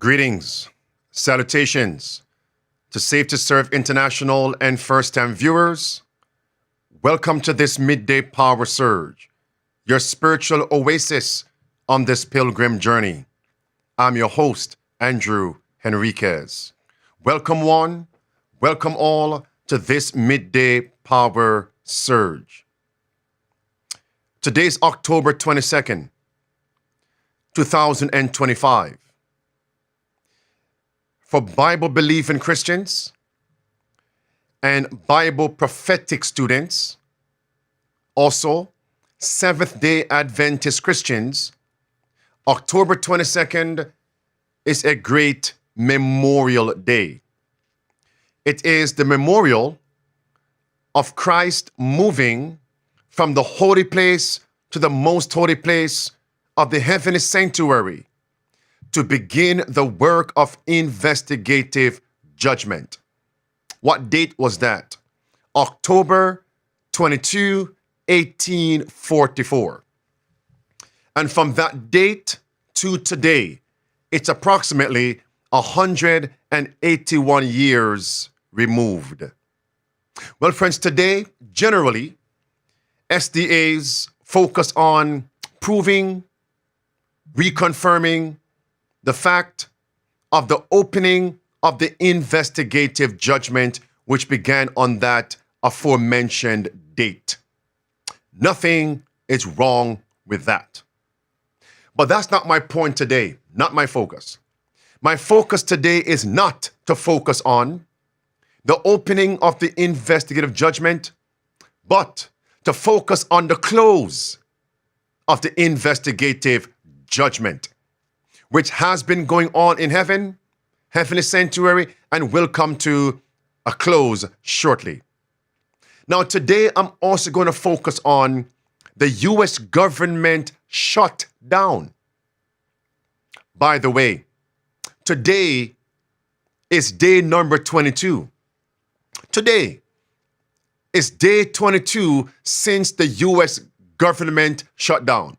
Greetings, salutations to Safe to Serve International and first-time viewers. Welcome to this midday power surge, your spiritual oasis on this pilgrim journey. I'm your host, Andrew Henriquez. Welcome one, welcome all to this midday power surge. Today's October 22nd, 2025. For Bible-believing Christians and Bible prophetic students, also Seventh-day Adventist Christians, October 22nd is a great memorial day. It is the memorial of Christ moving from the holy place to the most holy place of the heavenly sanctuary to begin the work of investigative judgment. What date was that? October 22, 1844. And from that date to today, it's approximately 181 years removed. Well, friends, today, generally, SDAs focus on proving, reconfirming the fact of the opening of the investigative judgment, which began on that aforementioned date. Nothing is wrong with that. But that's not my point today, not my focus. My focus today is not to focus on the opening of the investigative judgment, but to focus on the close of the investigative judgment, which has been going on in heaven, heavenly sanctuary, and will come to a close shortly. Now, today, I'm also going to focus on the U.S. government shutdown. By the way, today is day number 22. Today is day 22 since the U.S. government shutdown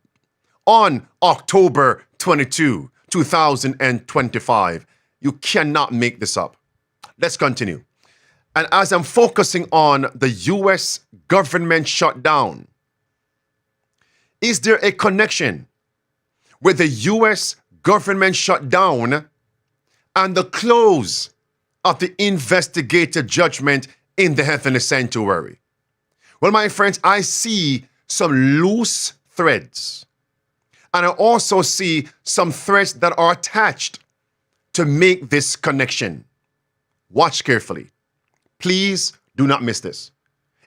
on October 22, 2025. You cannot make this up. Let's continue. And as I'm focusing on the U.S. government shutdown, is there a connection with the U.S. government shutdown and the close of the investigative judgment in the heavenly sanctuary? Well, my friends, I see some loose threads. And I also see some threads that are attached to make this connection. Watch carefully. Please do not miss this.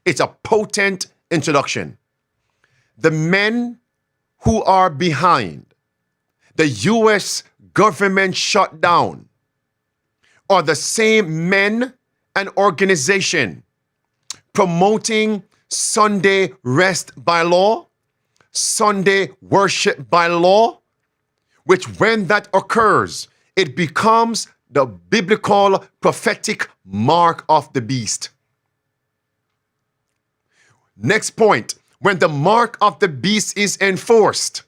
It's a potent introduction. The men who are behind the U.S. government shutdown are the same men and organization promoting Sunday rest by law, Sunday worship by law, which when that occurs, it becomes the biblical prophetic mark of the beast. Next point, when the mark of the beast is enforced,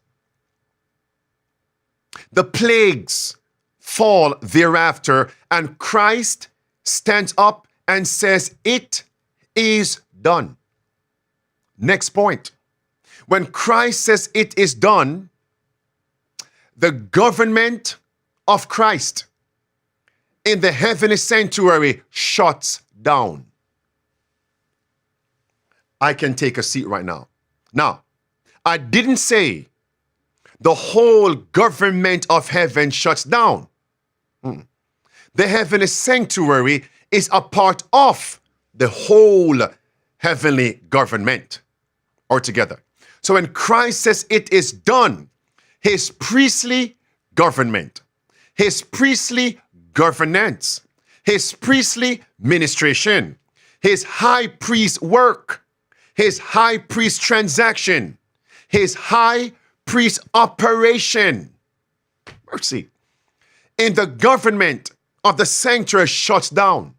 the plagues fall thereafter, and Christ stands up and says, "It is done." Next point. When Christ says it is done, the government of Christ in the heavenly sanctuary shuts down. I can take a seat right now. Now, I didn't say the whole government of heaven shuts down. The heavenly sanctuary is a part of the whole heavenly government altogether. So when Christ says it is done, his priestly government, his priestly governance, his priestly ministration, his high priest work, his high priest transaction, his high priest operation, mercy, in the government of the sanctuary shuts down.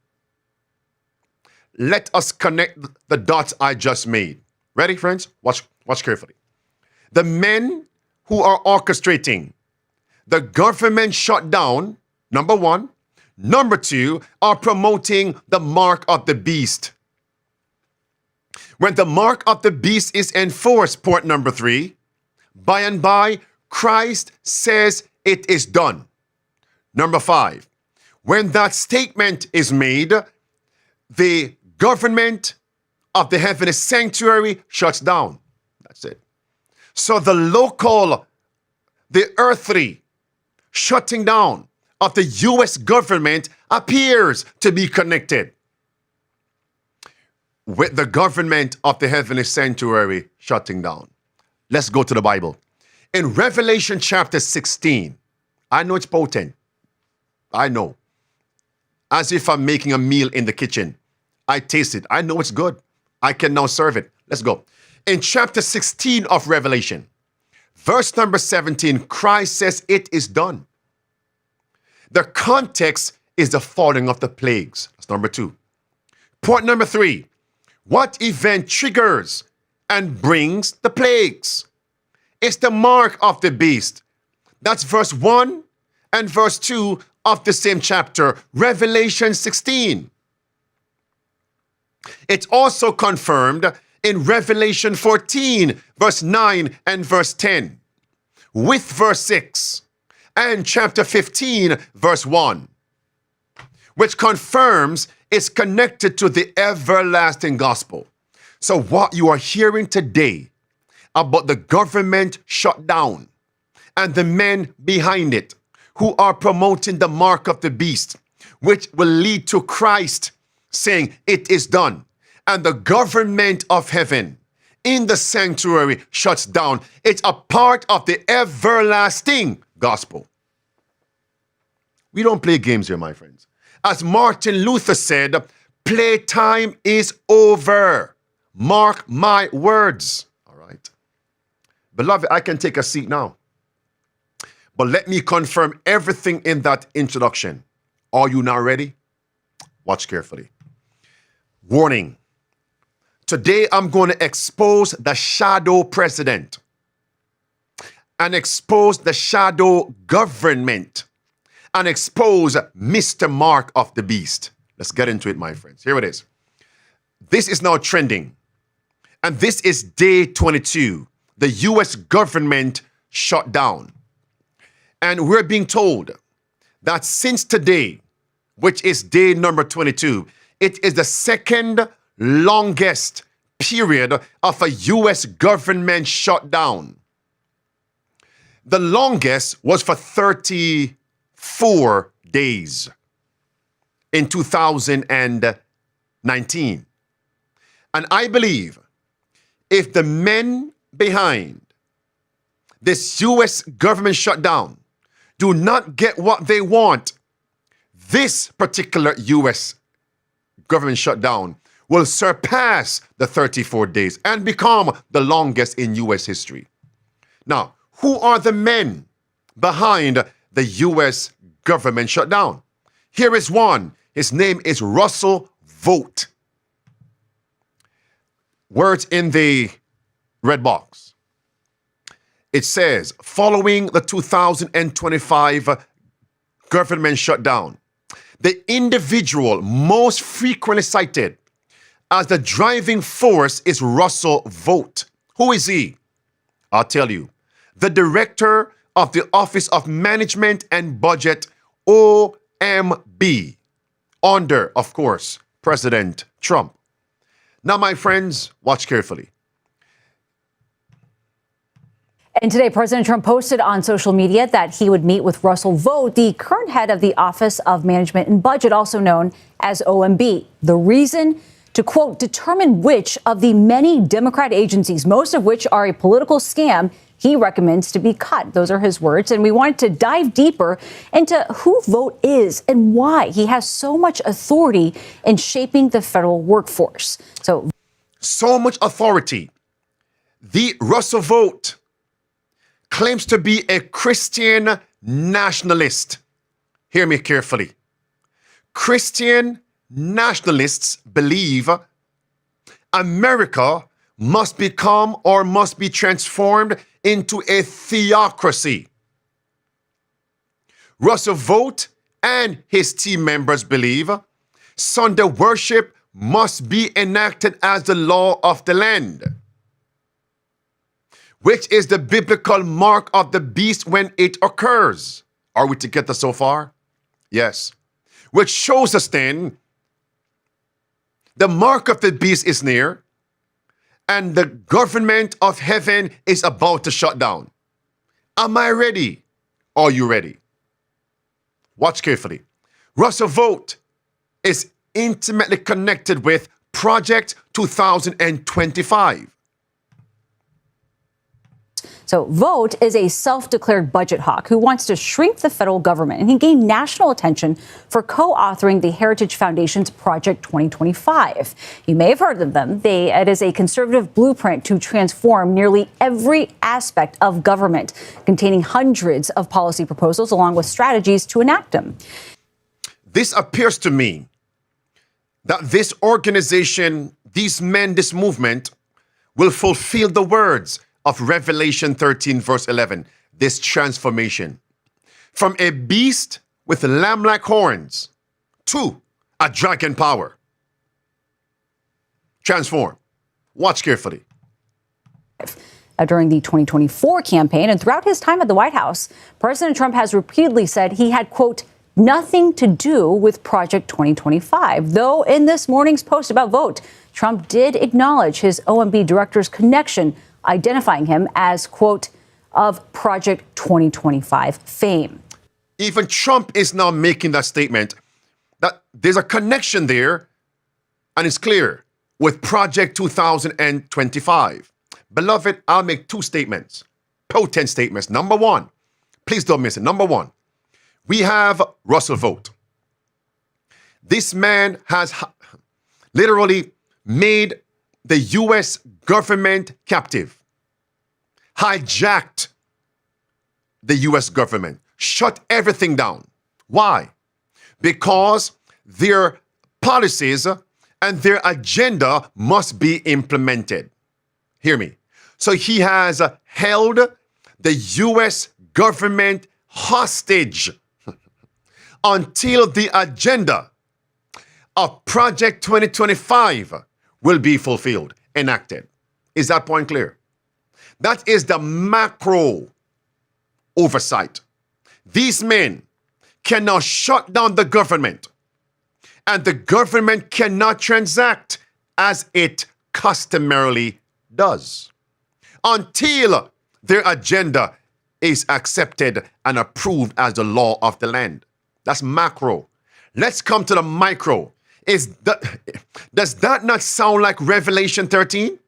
Let us connect the dots I just made. Ready, friends? Watch carefully. The men who are orchestrating the government shutdown Number one. Number two, are promoting the mark of the beast. When the mark of the beast is enforced, point number three, by and by, Christ says it is done. Number five, when that statement is made, the government of the heavenly sanctuary shuts down. That's it. So the earthly shutting down of the U.S. government appears to be connected with the government of the heavenly sanctuary shutting down. Let's go to the Bible. In Revelation chapter 16, I know it's potent. I know. As if I'm making a meal in the kitchen. I taste it. I know it's good. I can now serve it. Let's go. In chapter 16 of Revelation, verse number 17, Christ says it is done. The context is the falling of the plagues. That's number two. Point number three, what event triggers and brings the plagues? It's the mark of the beast. That's verse 1 and verse 2 of the same chapter, Revelation 16. It's also confirmed in Revelation 14, verse 9 and verse 10, with verse 6, and chapter 15, verse 1, which confirms it's connected to the everlasting gospel. So what you are hearing today about the government shutdown and the men behind it who are promoting the mark of the beast, which will lead to Christ saying it is done, and the government of heaven in the sanctuary shuts down. It's a part of the everlasting gospel. We don't play games here, my friends. As Martin Luther said, playtime is over. Mark my words. All right. Beloved, I can take a seat now. But let me confirm everything in that introduction. Are you now ready? Watch carefully. Warning. Today I'm going to expose the shadow president and expose the shadow government and expose Mr. Mark of the Beast. Let's get into it, my friends. Here it is. This is now trending. And this is day 22. The U.S. government shut down. And we're being told that since today, which is day number 22, it is the second longest period of a U.S. government shutdown. The longest was for 34 days in 2019. And I believe if the men behind this U.S. government shutdown do not get what they want, this particular U.S. government shutdown will surpass the 34 days and become the longest in U.S. history. Now, who are the men behind the U.S. government shutdown? Here is one. His name is Russell Vought. Words in the red box. It says, following the 2025 government shutdown, the individual most frequently cited as the driving force is Russell Vought. Who is he? I'll tell you. The director of the Office of Management and Budget, OMB, under, of course, President Trump. Now, my friends, watch carefully. And today, President Trump posted on social media that he would meet with Russell Vought, the current head of the Office of Management and Budget, also known as OMB. The reason? To, quote, determine which of the many Democrat agencies, most of which are a political scam, he recommends to be cut. Those are his words. And we wanted to dive deeper into who Vought is and why he has so much authority in shaping the federal workforce. So much authority. The Russell Vought claims to be a Christian nationalist. Hear me carefully. Christian nationalists believe America must become or must be transformed into a theocracy. Russell Vought and his team members believe Sunday worship must be enacted as the law of the land, which is the biblical mark of the beast when it occurs. Are we together so far? Yes. Which shows us then the mark of the beast is near, and the government of heaven is about to shut down. Am I ready? Are you ready? Watch carefully. Russell Vought is intimately connected with Project 2025. So Vought is a self-declared budget hawk who wants to shrink the federal government, and he gained national attention for co-authoring the Heritage Foundation's Project 2025. You may have heard of them. It is a conservative blueprint to transform nearly every aspect of government, containing hundreds of policy proposals along with strategies to enact them. This appears to me that this organization, these men, this movement, will fulfill the words of Revelation 13, verse 11, this transformation from a beast with lamb-like horns to a dragon power. Transform. Watch carefully. During the 2024 campaign and throughout his time at the White House, President Trump has repeatedly said he had, quote, nothing to do with Project 2025. Though in this morning's post about Vought, Trump did acknowledge his OMB director's connection, identifying him as, quote, of Project 2025 fame. Even Trump is now making that statement that there's a connection there, and it's clear, with Project 2025. Beloved, I'll make two statements, potent statements. Number one, please don't miss it. Number one, we have Russell Vought. This man has literally made the U.S. government captive, hijacked the U.S. government, shut everything down. Why? Because their policies and their agenda must be implemented. Hear me. So he has held the U.S. government hostage until the agenda of Project 2025 will be fulfilled, enacted. Is that point clear? That is the macro oversight. These men can now shut down the government, and the government cannot transact as it customarily does until their agenda is accepted and approved as the law of the land. That's macro. Let's come to the micro. Does that not sound like Revelation 13?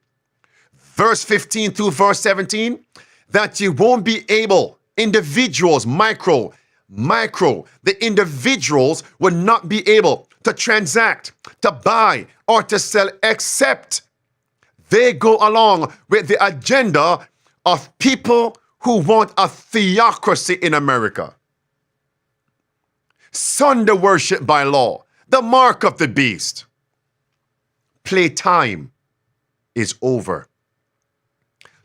Verse 15 through verse 17? That you won't be able, individuals, micro, the individuals will not be able to transact, to buy, or to sell except they go along with the agenda of people who want a theocracy in America. Sunday worship by law, the mark of the beast. Playtime is over.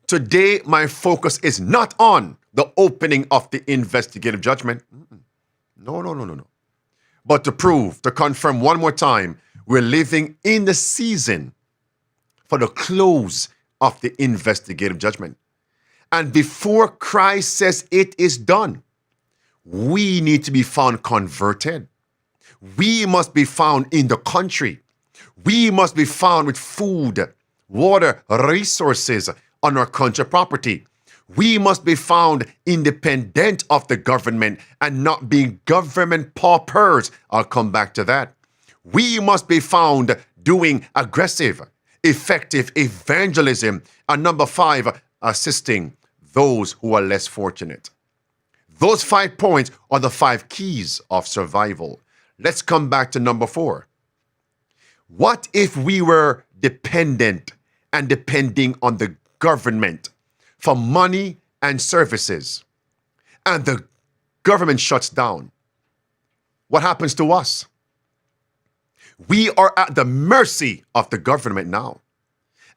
Today, my focus is not on the opening of the investigative judgment. No. But to prove, to confirm one more time, we're living in the season for the close of the investigative judgment. And before Christ says it is done, we need to be found converted. We must be found in the country. We must be found with food, water, resources on our country property. We must be found independent of the government and not being government paupers. I'll come back to that. We must be found doing aggressive, effective evangelism. And number 5, assisting those who are less fortunate. Those 5 points are the 5 keys of survival. Let's come back to number 4. What if we were dependent and depending on the government for money and services, and the government shuts down? What happens to us? We are at the mercy of the government now.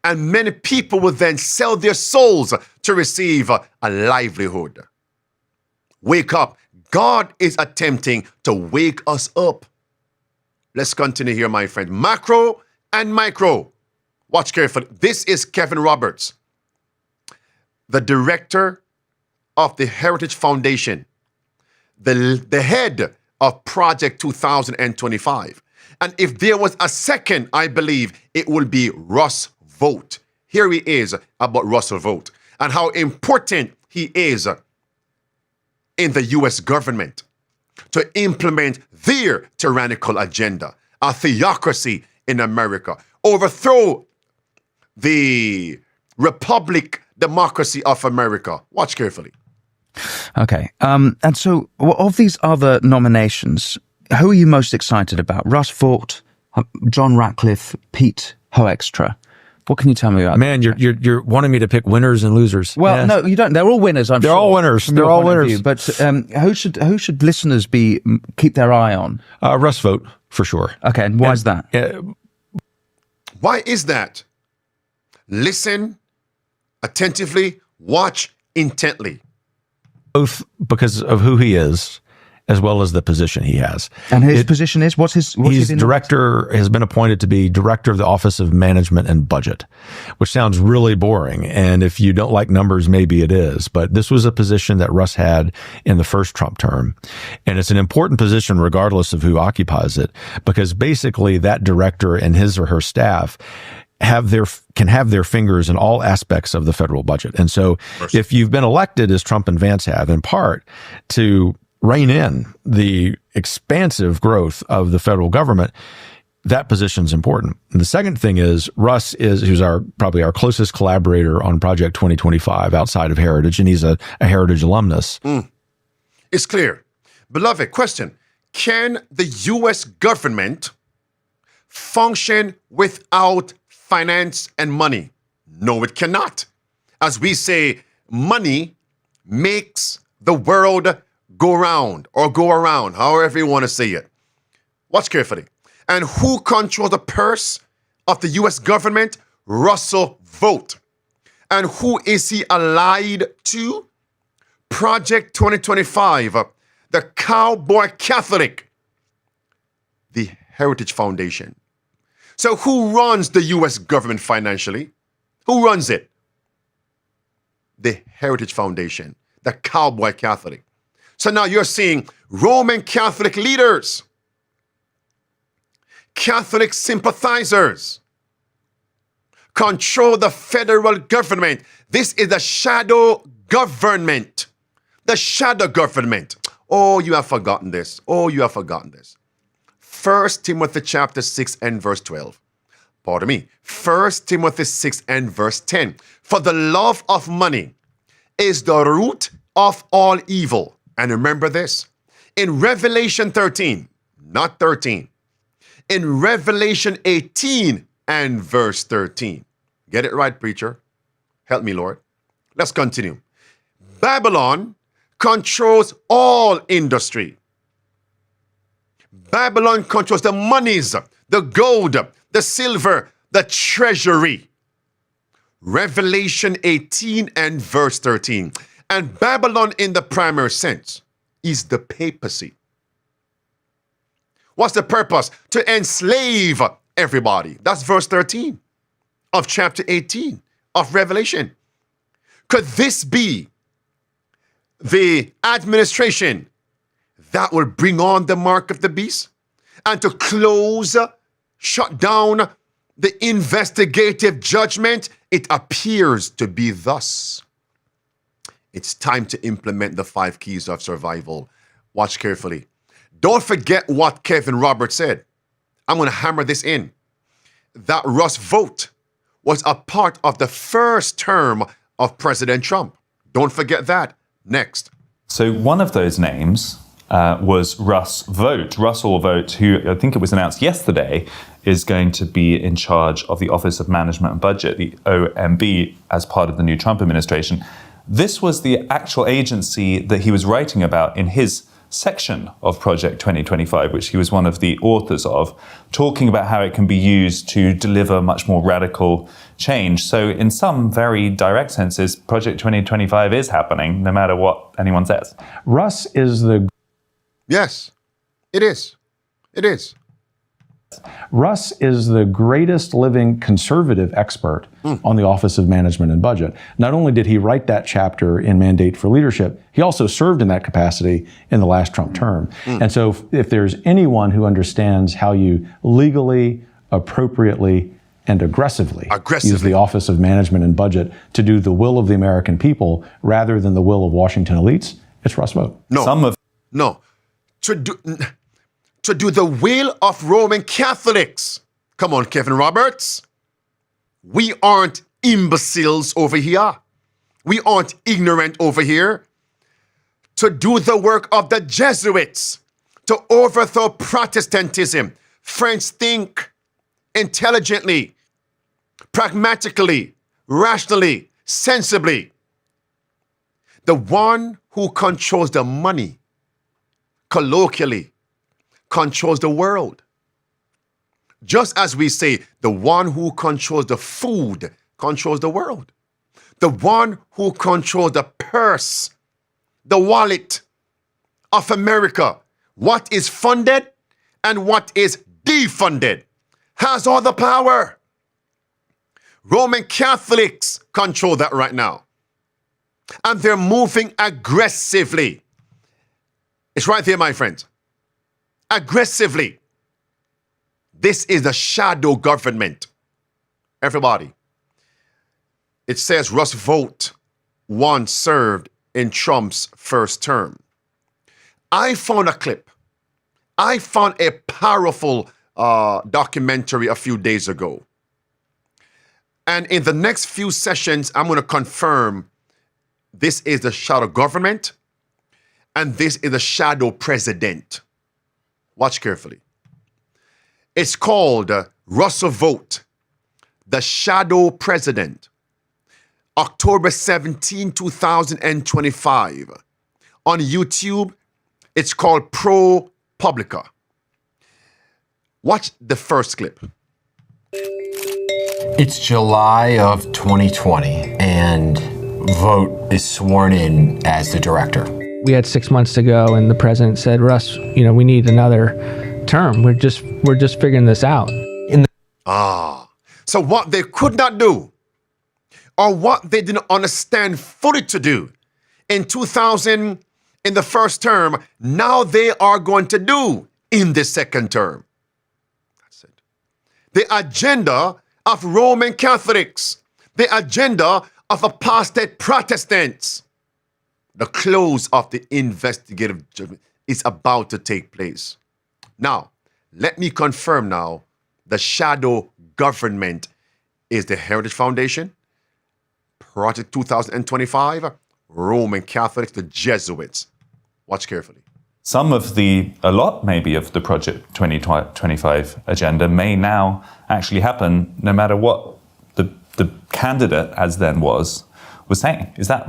And many people will then sell their souls to receive a livelihood. Wake up. God is attempting to wake us up. Let's continue here, my friend. Macro and micro. Watch carefully. This is Kevin Roberts, the director of the Heritage Foundation, the head of Project 2025. And if there was a second, I believe it will be Russ Vought. Here he is about Russell Vought and how important he is in the U.S. government to implement their tyrannical agenda, a theocracy in America, overthrow the Republic Democracy of America. Watch carefully. Okay. And so of these other nominations, who are you most excited about? Russ Vought, John Ratcliffe, Pete Hoekstra. What can you tell me about? Man, you're wanting me to pick winners and losers. Well, yes. No, you don't. They're all winners. They're all winners. They're all winners. But who should listeners keep their eye on? Russ Vought for sure. Okay, and why is that? Why is that? Listen attentively. Watch intently. Both because of who he is, as well as the position he has. And his position is? He's director, has been appointed to be director of the Office of Management and Budget, which sounds really boring. And if you don't like numbers, maybe it is. But this was a position that Russ had in the first Trump term. And it's an important position regardless of who occupies it, because basically that director and his or her staff can have their fingers in all aspects of the federal budget. And so if you've been elected, as Trump and Vance have, in part to rein in the expansive growth of the federal government, that position is important. And the second thing is Russ who's probably our closest collaborator on Project 2025 outside of Heritage, and he's a Heritage alumnus. It's clear. Beloved, question. Can the U.S. government function without finance and money? No, it cannot. As we say, money makes the world go round or go around, however you want to say it. Watch carefully. And who controls the purse of the U.S. government? Russell Vought. And who is he allied to? Project 2025, the cowboy Catholic, the Heritage Foundation. So who runs the U.S. government financially? Who runs it? The Heritage Foundation, the cowboy Catholic. So now you're seeing Roman Catholic leaders, Catholic sympathizers control the federal government. This is the shadow government. The shadow government. Oh, you have forgotten this. Oh, you have forgotten this. 1 Timothy chapter 6 and verse 12. Pardon me. 1 Timothy 6 and verse 10. For the love of money is the root of all evil. And remember this. In Revelation 13, not 13. In Revelation 18 and verse 13. Get it right, preacher. Help me, Lord. Let's continue. Babylon controls all industry. Babylon controls the monies, the gold, the silver, the treasury. Revelation 18 and verse 13. And Babylon in the primary sense is the papacy. What's the purpose? To enslave everybody. That's verse 13 of chapter 18 of Revelation. Could this be the administration that will bring on the mark of the beast and to shut down the investigative judgment? It appears to be thus. It's time to implement the 5 keys of survival. Watch carefully. Don't forget what Kevin Roberts said. I'm going to hammer this in. That Russ Vought was a part of the first term of President Trump. Don't forget that. Next. So one of those names was Russell Vought, who I think it was announced yesterday is going to be in charge of the Office of Management and Budget, the OMB, as part of the new Trump administration. This was the actual agency that he was writing about in his section of Project 2025, which he was one of the authors of, talking about how it can be used to deliver much more radical change. So in some very direct senses, Project 2025 is happening, no matter what anyone says. Russ is the Yes, it is. It is. Russ is the greatest living conservative expert on the Office of Management and Budget. Not only did he write that chapter in Mandate for Leadership, he also served in that capacity in the last Trump term. And so if there's anyone who understands how you legally, appropriately, and aggressively use the Office of Management and Budget to do the will of the American people rather than the will of Washington elites, it's Russ Vought. No. To do the will of Roman Catholics. Come on, Kevin Roberts. We aren't imbeciles over here. We aren't ignorant over here. To do the work of the Jesuits, to overthrow Protestantism. Friends, think intelligently, pragmatically, rationally, sensibly. The one who controls the money, colloquially, controls the world. Just as we say, the one who controls the food controls the world. The one who controls the purse, the wallet of America, what is funded and what is defunded, has all the power. Roman Catholics control that right now. And they're moving aggressively. It's right there, my friends. Aggressively. This is the shadow government. Everybody. It says Russ Vought once served in Trump's first term. I found a clip. I found a powerful documentary a few days ago. And in the next few sessions, I'm going to confirm this is the shadow government and this is the shadow president. Watch carefully. It's called Russell Vought, the Shadow President, October 17, 2025. On YouTube, it's called ProPublica. Watch the first clip. It's July of 2020, and Vought is sworn in as the director. We had 6 months to go, and the president said, "Russ, we need another term. We're just figuring this out." So what they could not do, or what they didn't understand fully to do in 2000 in the first term, now they are going to do in the second term. That's it. The agenda of Roman Catholics, the agenda of apostate Protestants. The close of the investigative judgment is about to take place. Now, let me confirm now, the shadow government is the Heritage Foundation, Project 2025, Roman Catholics, the Jesuits. Watch carefully. A lot maybe of the Project 2025 agenda may now actually happen no matter what the candidate as then was saying. Is that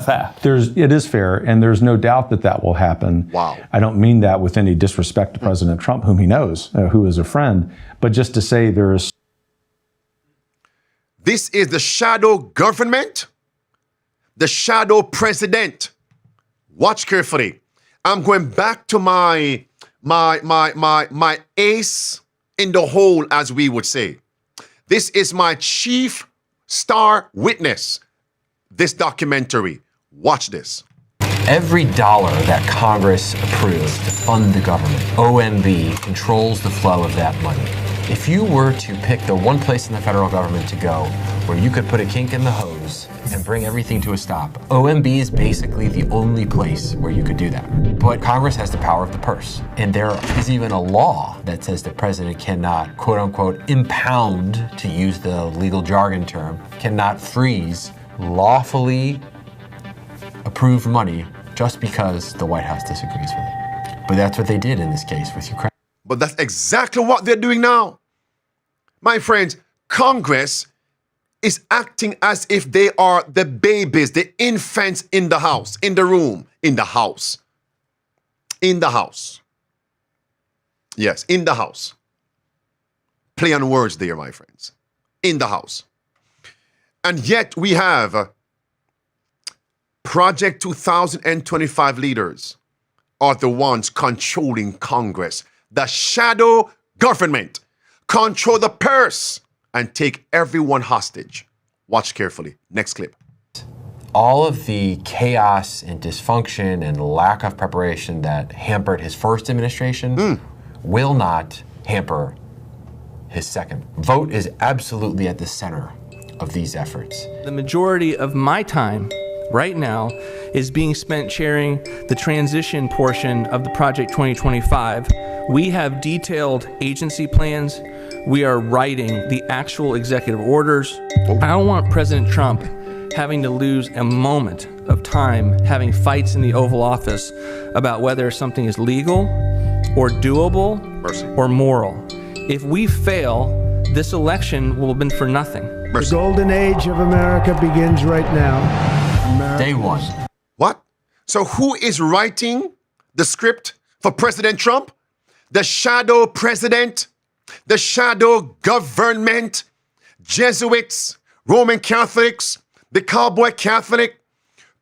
fair? It is fair, and there's no doubt that will happen. Wow. I don't mean that with any disrespect to President Trump, whom he knows, who is a friend, but just to say there is. This is the shadow government, the shadow president. Watch carefully. I'm going back to my ace in the hole, as we would say. This is my chief star witness. This documentary. Watch this. Every dollar that Congress approves to fund the government, OMB controls the flow of that money. If you were to pick the one place in the federal government to go where you could put a kink in the hose and bring everything to a stop, OMB is basically the only place where you could do that. But Congress has the power of the purse. And there is even a law that says the president cannot, quote unquote, impound, to use the legal jargon term, cannot freeze lawfully approved money just because the White House disagrees with it. But that's what they did in this case with Ukraine. But that's exactly what they're doing now. My friends, Congress is acting as if they are the babies, the infants in the house, in the room, in the house. In the house. Yes, in the house. Play on words there, my friends. In the house. And yet we have Project 2025 leaders are the ones controlling Congress. The shadow government control the purse and take everyone hostage. Watch carefully. Next clip. All of the chaos and dysfunction and lack of preparation that hampered his first administration will not hamper his second. Vought is absolutely at the center of these efforts. The majority of my time right now is being spent chairing the transition portion of the Project 2025. We have detailed agency plans. We are writing the actual executive orders. I don't want President Trump having to lose a moment of time having fights in the Oval Office about whether something is legal or doable or moral. If we fail, this election will have been for nothing. The golden age of America begins right now. Day one. What? So who is writing the script for President Trump? The shadow president, the shadow government, Jesuits, Roman Catholics, the Cowboy Catholic,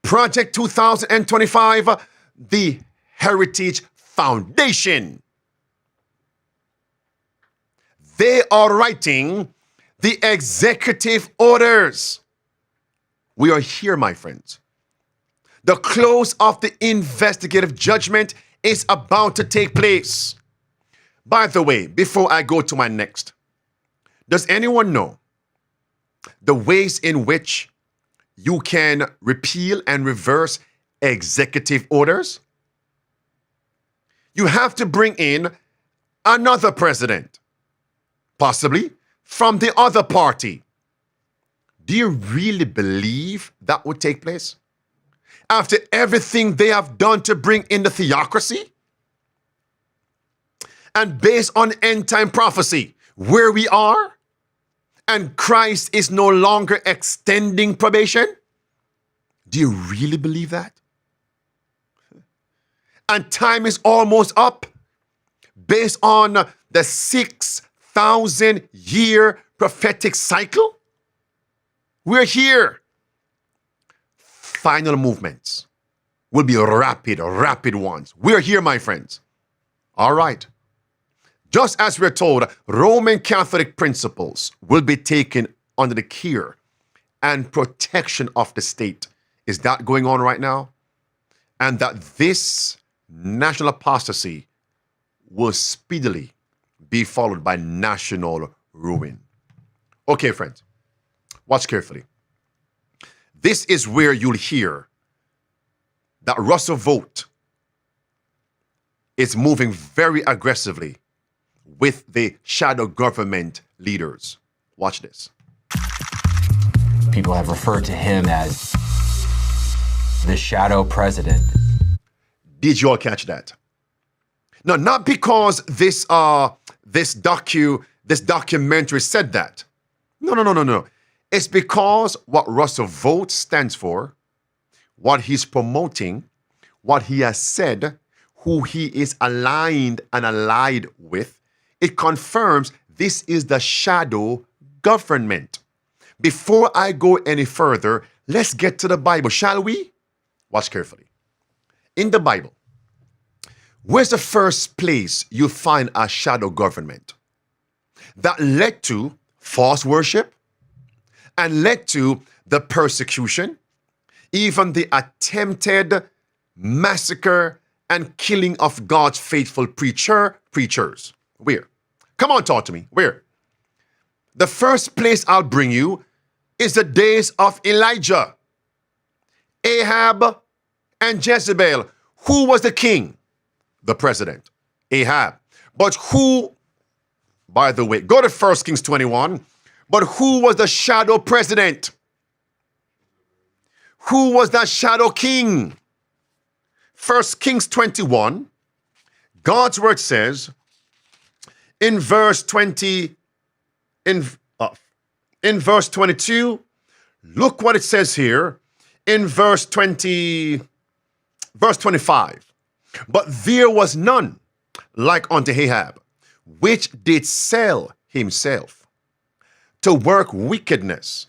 Project 2025, the Heritage Foundation. They are writing the executive orders. We are here, my friends. The close of the investigative judgment is about to take place. By the way, before I go to my next, does anyone know the ways in which you can repeal and reverse executive orders? You have to bring in another president, possibly from the other party. Do you really believe that would take place? After everything they have done to bring in the theocracy? And based on end-time prophecy, where we are, and Christ is no longer extending probation? Do you really believe that? And time is almost up based on the 6,000-year prophetic cycle? We're here. Final movements will be rapid ones. We're here, my friends. All right. Just as we're told, Roman Catholic principles will be taken under the care and protection of the state. Is that going on right now? And that this national apostasy will speedily be followed by national ruin. Okay, friends, watch carefully. This is where you'll hear that Russell Vought is moving very aggressively with the shadow government leaders. Watch this. People have referred to him as the shadow president. Did you all catch that? No, not because this documentary said that. No. It's because what Russell Vought stands for, what he's promoting, what he has said, who he is aligned and allied with, it confirms this is the shadow government. Before I go any further, let's get to the Bible, shall we? Watch carefully. In the Bible, where's the first place you find a shadow government that led to false worship and led to the persecution, even the attempted massacre and killing of God's faithful preachers? Where? Come on, talk to me. Where? The first place I'll bring you is the days of Elijah, Ahab, and Jezebel. Who was the king? The president, Ahab. But who, by the way, go to 1 Kings 21, but who was the shadow president? Who was that shadow king? 1 Kings 21, God's word says, in verse 20, in verse 22, look what it says here in verse 25. But there was none like unto Ahab, which did sell himself to work wickedness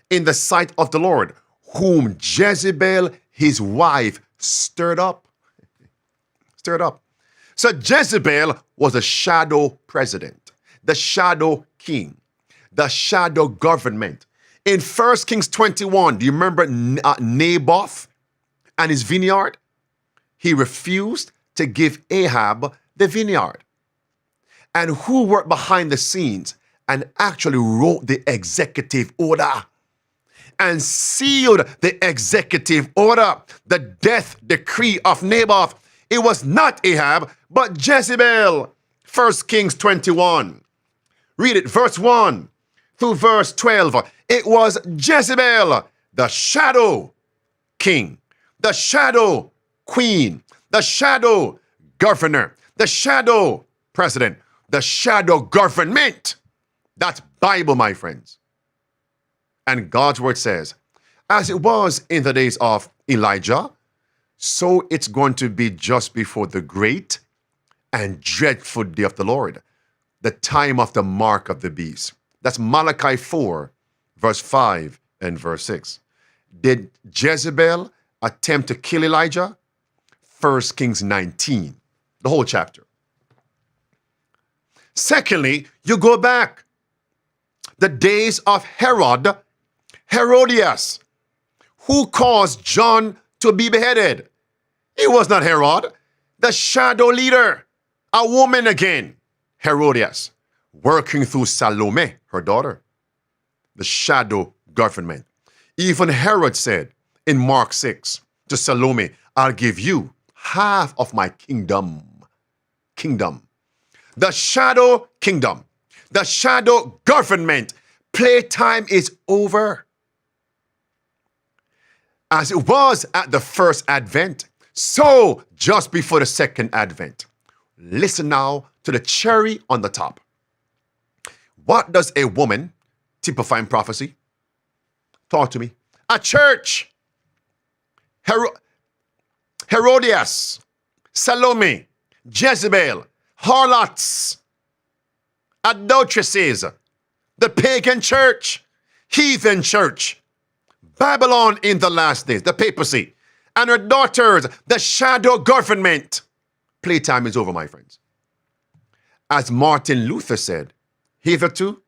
in the sight of the Lord, whom Jezebel his wife stirred up. Stirred up. So Jezebel was a shadow president, the shadow king, the shadow government. In 1 Kings 21, do you remember Naboth and his vineyard? He refused to give Ahab the vineyard. And who worked behind the scenes and actually wrote the executive order and sealed the executive order, the death decree of Naboth? It was not Ahab, but Jezebel. 1 Kings 21. Read it, verse 1 through verse 12. It was Jezebel, the shadow king, the shadow queen, the shadow governor, the shadow president, the shadow government. That's Bible, my friends. And God's word says, as it was in the days of Elijah, so it's going to be just before the great and dreadful day of the Lord, the time of the mark of the beast. That's Malachi 4, verse 5 and verse 6. Did Jezebel attempt to kill Elijah? 1 Kings 19, the whole chapter. Secondly, you go back. The days of Herodias, who caused John to be beheaded. It was not Herod, the shadow leader, a woman again, Herodias, working through Salome, her daughter, the shadow government. Even Herod said in Mark 6 to Salome, I'll give you half of my kingdom. The shadow kingdom, the shadow government. Playtime is over. As it was at the first advent, so just before the second advent. Listen now to the cherry on the top. What does a woman typify in prophecy? Talk to me. A church. Herodias, Salome, Jezebel, harlots, adulteresses, the pagan church, heathen church, Babylon in the last days, the papacy, and her daughters, the shadow government. Playtime is over, my friends. As Martin Luther said, hitherto,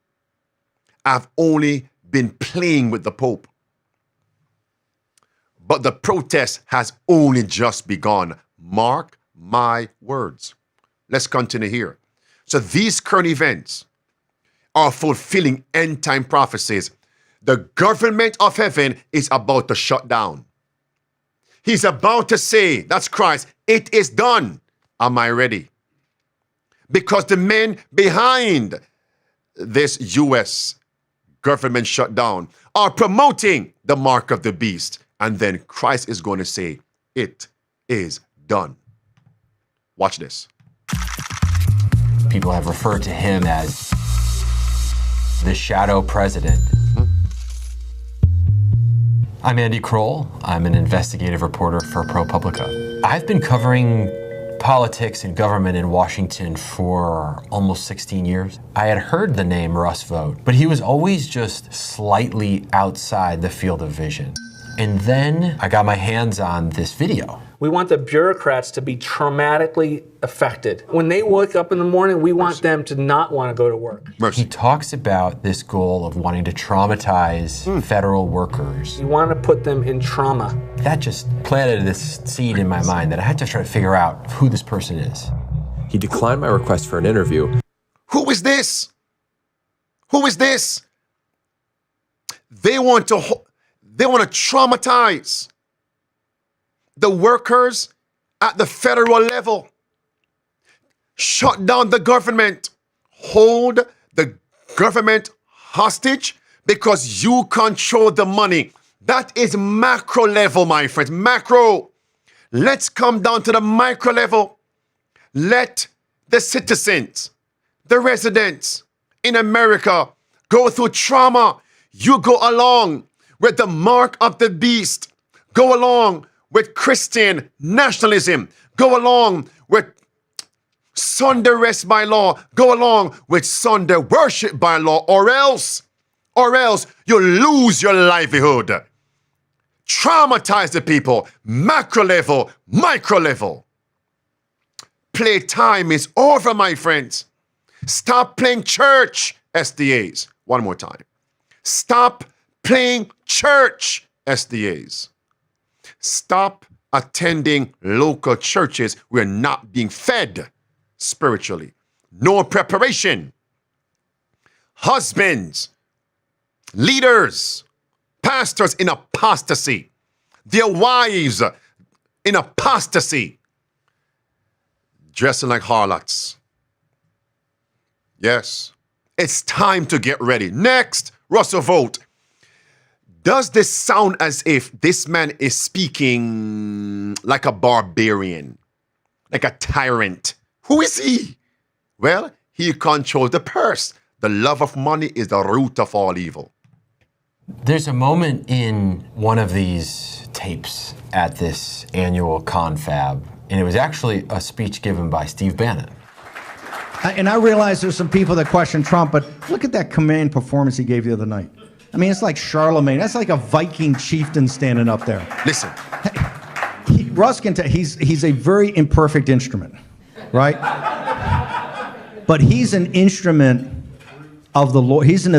I've only been playing with the Pope. But the protest has only just begun. Mark my words. Let's continue here. So these current events are fulfilling end-time prophecies. The government of heaven is about to shut down. He's about to say, that's Christ, it is done. Am I ready? Because the men behind this U.S. government shutdown are promoting the mark of the beast. And then Christ is going to say, it is done. Watch this. People have referred to him as the shadow president. I'm Andy Kroll. I'm an investigative reporter for ProPublica. I've been covering politics and government in Washington for almost 16 years. I had heard the name Russ Vought, but he was always just slightly outside the field of vision. And then I got my hands on this video. We want the bureaucrats to be traumatically affected. When they wake up in the morning, we want them to not want to go to work. He talks about this goal of wanting to traumatize federal workers. We want to put them in trauma. That just planted this seed in my mind that I had to try to figure out who this person is. He declined my request for an interview. Who is this? Who is this? They want to traumatize the workers at the federal level. Shut down the government. Hold the government hostage because you control the money. That is macro level, my friends. Macro. Let's come down to the micro level. Let the citizens, the residents in America go through trauma. You go along with the mark of the beast. Go along with Christian nationalism. Go along with Sunday rest by law. Go along with Sunday worship by law, or else you lose your livelihood. Traumatize the people, macro level, micro level. playtime is over, my friends. Stop playing church, SDAs. One more time. Stop playing church, SDAs. Stop attending local churches. We're not being fed spiritually. No preparation. Husbands, leaders, pastors in apostasy. Their wives in apostasy. Dressing like harlots. Yes. It's time to get ready. Next, Russell Vought. Does this sound as if this man is speaking like a barbarian, like a tyrant? Who is he? Well, he controls the purse. The love of money is the root of all evil. There's a moment in one of these tapes at this annual confab, and it was actually a speech given by Steve Bannon. And I realize there's some people that question Trump, but look at that command performance he gave the other night. I mean, it's like Charlemagne. That's like a Viking chieftain standing up there. Listen. Russ can tell he's a very imperfect instrument, right? But he's an instrument of the Lord. He's an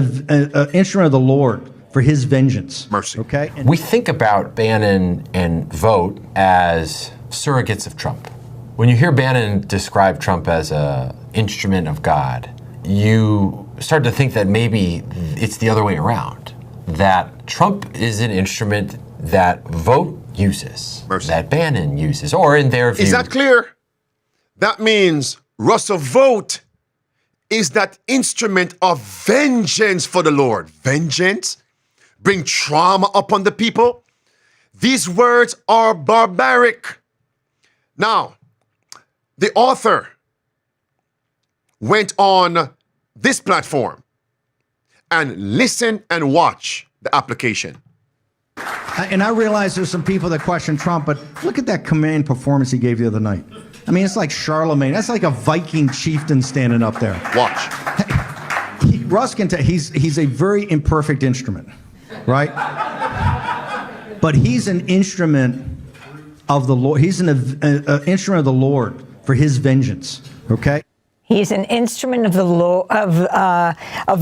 instrument of the Lord for his vengeance. Mercy. Okay? And We think about Bannon and Vought as surrogates of Trump. When you hear Bannon describe Trump as an instrument of God, you start to think that maybe it's the other way around. That Trump is an instrument that Vought uses, Mercy. that Bannon uses, or in their view. Is that clear? That means Russell Vought is that instrument of vengeance for the Lord. Vengeance? Bring trauma upon the people? These words are barbaric. Now, the author went on this platform and listen and watch the application. And I realize there's some people that question Trump, but look at that command performance he gave the other night. I mean, it's like Charlemagne. That's like a Viking chieftain standing up there. Watch. Russ can tell he's a very imperfect instrument, right? But he's an instrument of the Lord. He's an instrument of the Lord for his vengeance. Okay. He's an instrument of the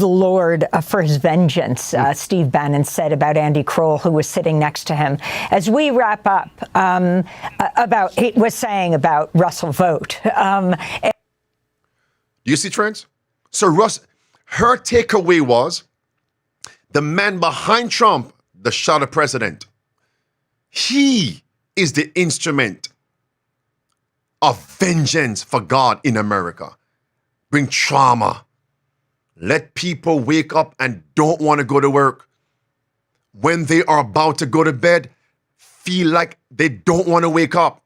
Lord for his vengeance, Steve Bannon said about Andy Kroll, who was sitting next to him. As we wrap up, he was saying about Russell Vought. Do you see trends? So her takeaway was the man behind Trump, the shadow president, he is the instrument of vengeance for God in America. Bring trauma. Let people wake up and don't want to go to work. When they are about to go to bed, feel like they don't want to wake up.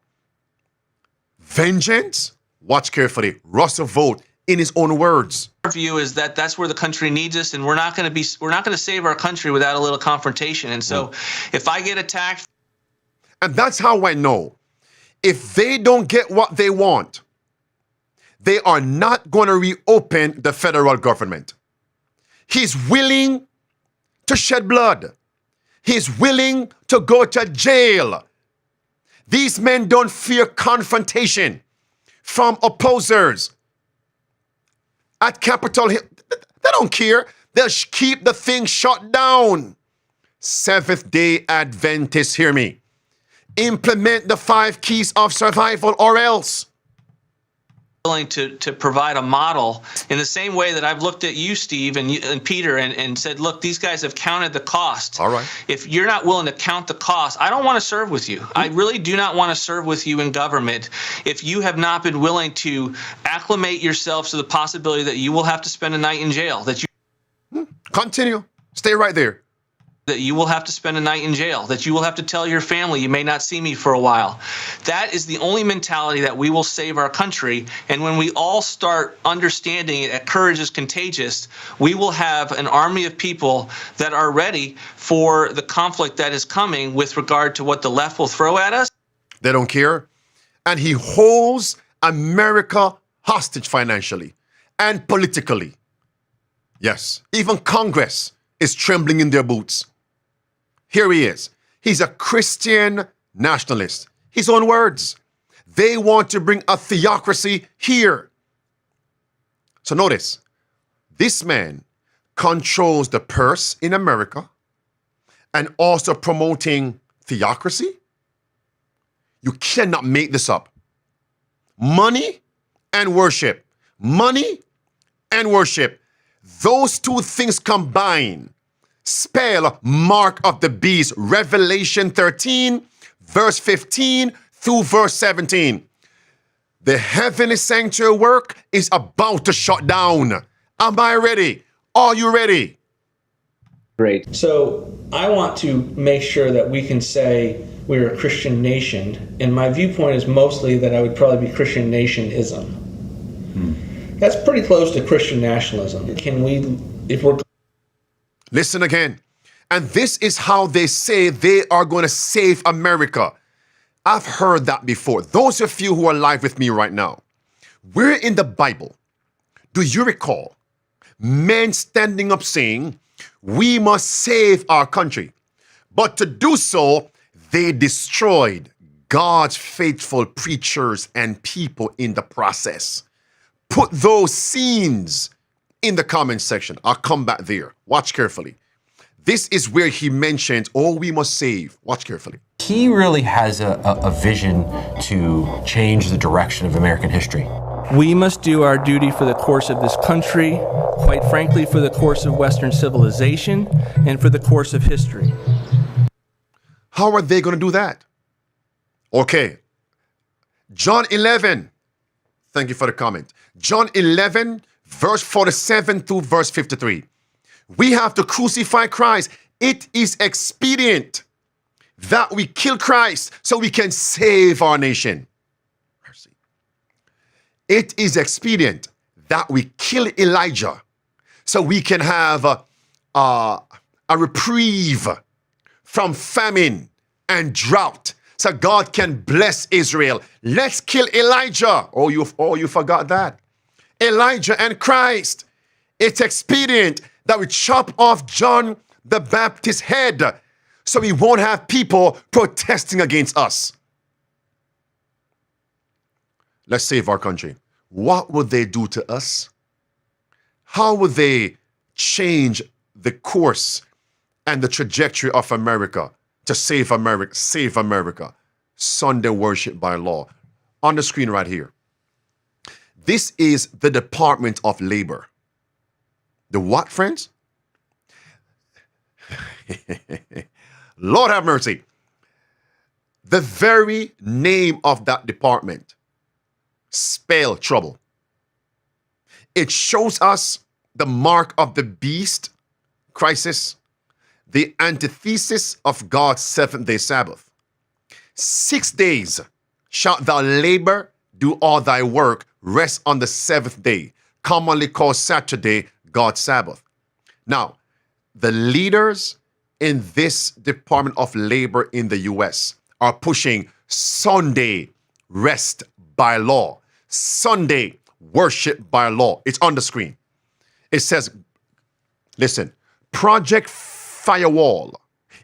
Vengeance? Watch carefully. Russell Vought in his own words. Our view is that that's where the country needs us, and we're not going to save our country without a little confrontation. And so, if I get attacked, and that's how I know, if they don't get what they want, they are not going to reopen the federal government. He's willing to shed blood. He's willing to go to jail. These men don't fear confrontation from opposers. At Capitol Hill, they don't care. They'll keep the thing shut down. Seventh-day Adventists, hear me. Implement the 5 keys of survival or else. willing to provide a model in the same way that I've looked at you, Steve, and Peter, and said, look, these guys have counted the cost. All right. If you're not willing to count the cost, I don't want to serve with you. I really do not want to serve with you in government if you have not been willing to acclimate yourself to the possibility that you will have to spend a night in jail, that you Continue. Stay right there. that you will have to spend a night in jail, that you will have to tell your family you may not see me for a while. That is the only mentality that we will save our country. And when we all start understanding it, that courage is contagious, we will have an army of people that are ready for the conflict that is coming with regard to what the left will throw at us. They don't care. And he holds America hostage financially and politically. Yes, even Congress is trembling in their boots. Here he is. He's a Christian nationalist. His own words. They want to bring a theocracy here. So notice, this man controls the purse in America and also promoting theocracy. You cannot make this up. Money and worship. Money and worship. Those two things combined spell mark of the beast. Revelation 13, verse 15 through verse 17. The heavenly sanctuary work is about to shut down. Am I ready? Are you ready? Great. So I want to make sure that we can say we're a Christian nation, and my viewpoint is mostly that I would probably be Christian nationism. That's pretty close to Christian nationalism. Can we, if we're... Listen again. And this is how they say they are going to save America. I've heard that before. Those of you who are live with me right now, where in the Bible do you recall men standing up saying, we must save our country? But to do so, they destroyed God's faithful preachers and people in the process. Put those scenes in the comment section. I'll come back there. Watch carefully. This is where he mentions, oh, we must save. Watch carefully. He really has a vision to change the direction of American history. We must do our duty for the course of this country, quite frankly, for the course of Western civilization, and for the course of history. How are they going to do that? Okay. John 11. Thank you for the comment. John 11, verse 47 through verse 53. We have to crucify Christ. It is expedient that we kill Christ so we can save our nation. Mercy. It is expedient that we kill Elijah so we can have a reprieve from famine and drought, so God can bless Israel. Let's kill Elijah. Oh, you forgot that. Elijah and Christ. It's expedient that we chop off John the Baptist's head so we won't have people protesting against us. Let's save our country. What would they do to us? How would they change the course and the trajectory of America to save America? Save America. Sunday worship by law. On the screen right here. This is the Department of Labor. The what, friends? Lord have mercy. The very name of that department spell trouble. It shows us the mark of the beast crisis, the antithesis of God's seventh-day Sabbath. 6 days shalt thou labor, do all thy work, rest on the seventh day, commonly called Saturday, God's Sabbath. Now, the leaders in this Department of Labor in the U.S. are pushing Sunday rest by law, Sunday worship by law. It's on the screen. It says, listen, Project Firewall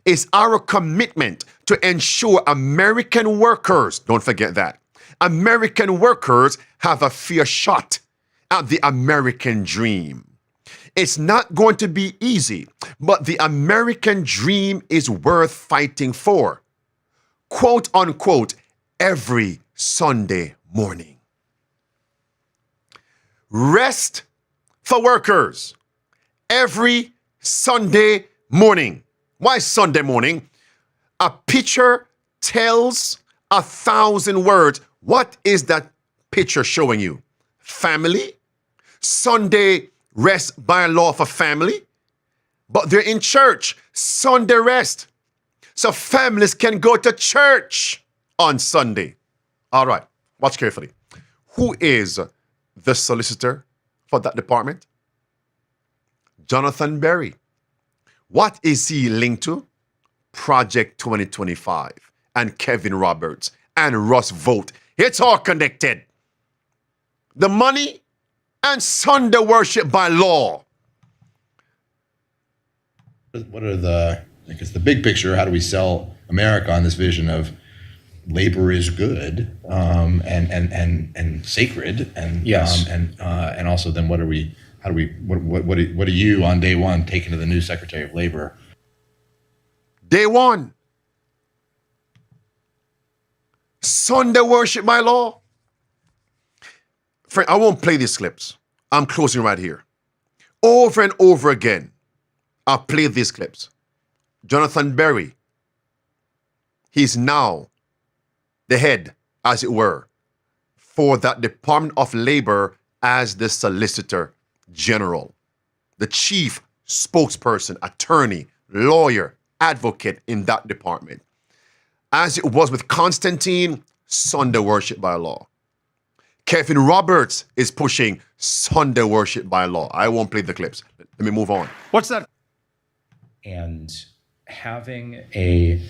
is our commitment to ensure American workers, don't forget that, American workers have a fair shot at the American dream. It's not going to be easy, but the American dream is worth fighting for. Quote unquote, every Sunday morning. Rest for workers every Sunday morning. Why Sunday morning? A picture tells 1,000 words. What is that picture showing you? Family. Sunday rest by law for family. But they're in church. Sunday rest. So families can go to church on Sunday. All right. Watch carefully. Who is the solicitor for that department? Jonathan Berry. What is he linked to? Project 2025 and Kevin Roberts and Russ Vought. It's all connected. The money and Sunday worship by law. What are the big picture? How do we sell America on this vision of labor is good and sacred, and yes, and also then what are you on day one taking to the new Secretary of Labor? Day one, Sunday worship by law. Friend, I won't play these clips. I'm closing right here. Over and over again, I'll play these clips. Jonathan Berry, he's now the head, as it were, for that Department of Labor as the Solicitor General, the chief spokesperson, attorney, lawyer, advocate in that department. As it was with Constantine, Sunday worship by law. Kevin Roberts is pushing Sunday worship by law. I won't play the clips. Let me move on. What's that? And having a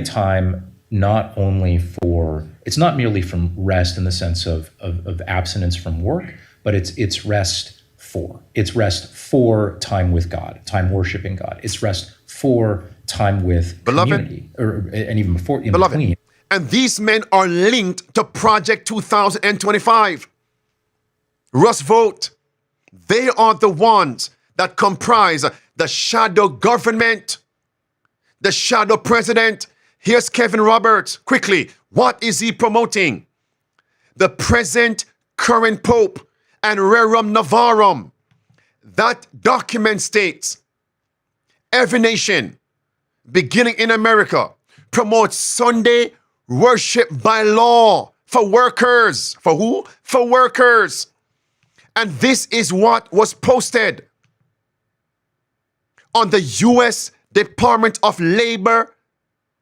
time not only for, it's not merely from rest in the sense of abstinence from work, but it's rest for. It's rest for time with God, time worshiping God. It's rest for time with community, and even before, in between. And these men are linked to Project 2025. Russ Vought, they are the ones that comprise the shadow government, the shadow president. Here's Kevin Roberts. Quickly, what is he promoting? The present current pope and rerum novarum. That document states every nation, beginning in America, promotes Sunday worship by law for workers. For who? For workers. And this is what was posted on the U.S. Department of Labor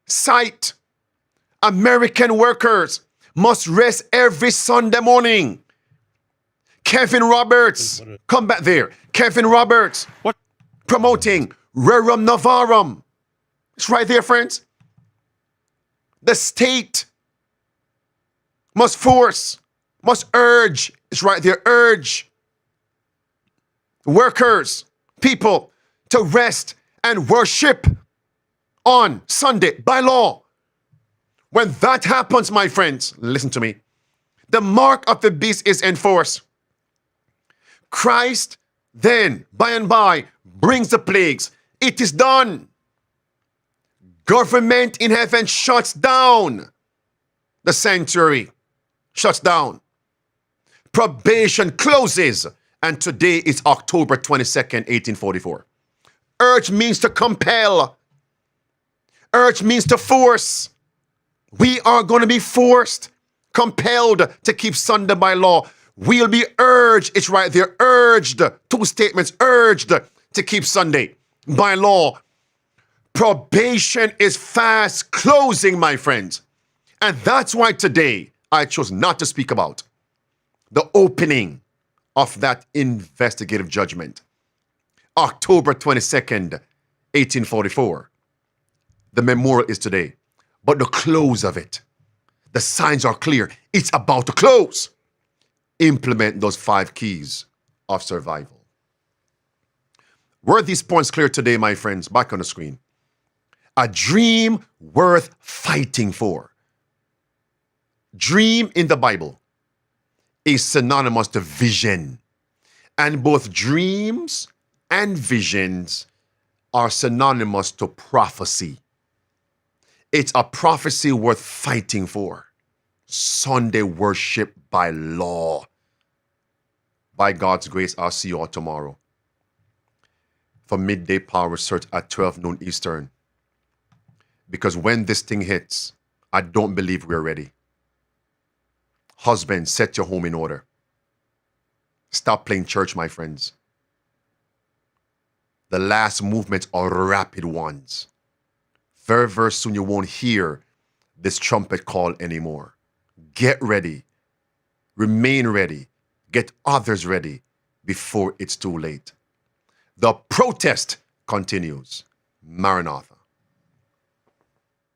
site. American workers must rest every Sunday morning. Kevin Roberts, come back there. Kevin Roberts, what? Promoting rerum novarum. It's right there, friends. The state must force, must urge, it's right there, urge workers, people to rest and worship on Sunday by law. When that happens, my friends, listen to me, the mark of the beast is enforced. Christ then, by and by, brings the plagues. It is done. Government in heaven shuts down. The sanctuary shuts down. Probation closes. And today is October 22nd, 1844. Urge means to compel. Urge means to force. We are going to be forced, compelled to keep Sunday by law. We'll be urged, it's right there, urged, two statements, urged to keep Sunday by law. Probation is fast closing, my friends. And that's why today I chose not to speak about the opening of that investigative judgment. October 22nd, 1844. The memorial is today. But the close of it, the signs are clear. It's about to close. Implement those 5 keys of survival. Were these points clear today, my friends? Back on the screen. A dream worth fighting for. Dream in the Bible is synonymous to vision. And both dreams and visions are synonymous to prophecy. It's a prophecy worth fighting for. Sunday worship by law. By God's grace, I'll see you all tomorrow for Midday Power Research at 12 noon Eastern. Because when this thing hits, I don't believe we're ready. Husband, set your home in order. Stop playing church, my friends. The last movements are rapid ones. Very, very soon you won't hear this trumpet call anymore. Get ready. Remain ready. Get others ready before it's too late. The protest continues. Maranatha.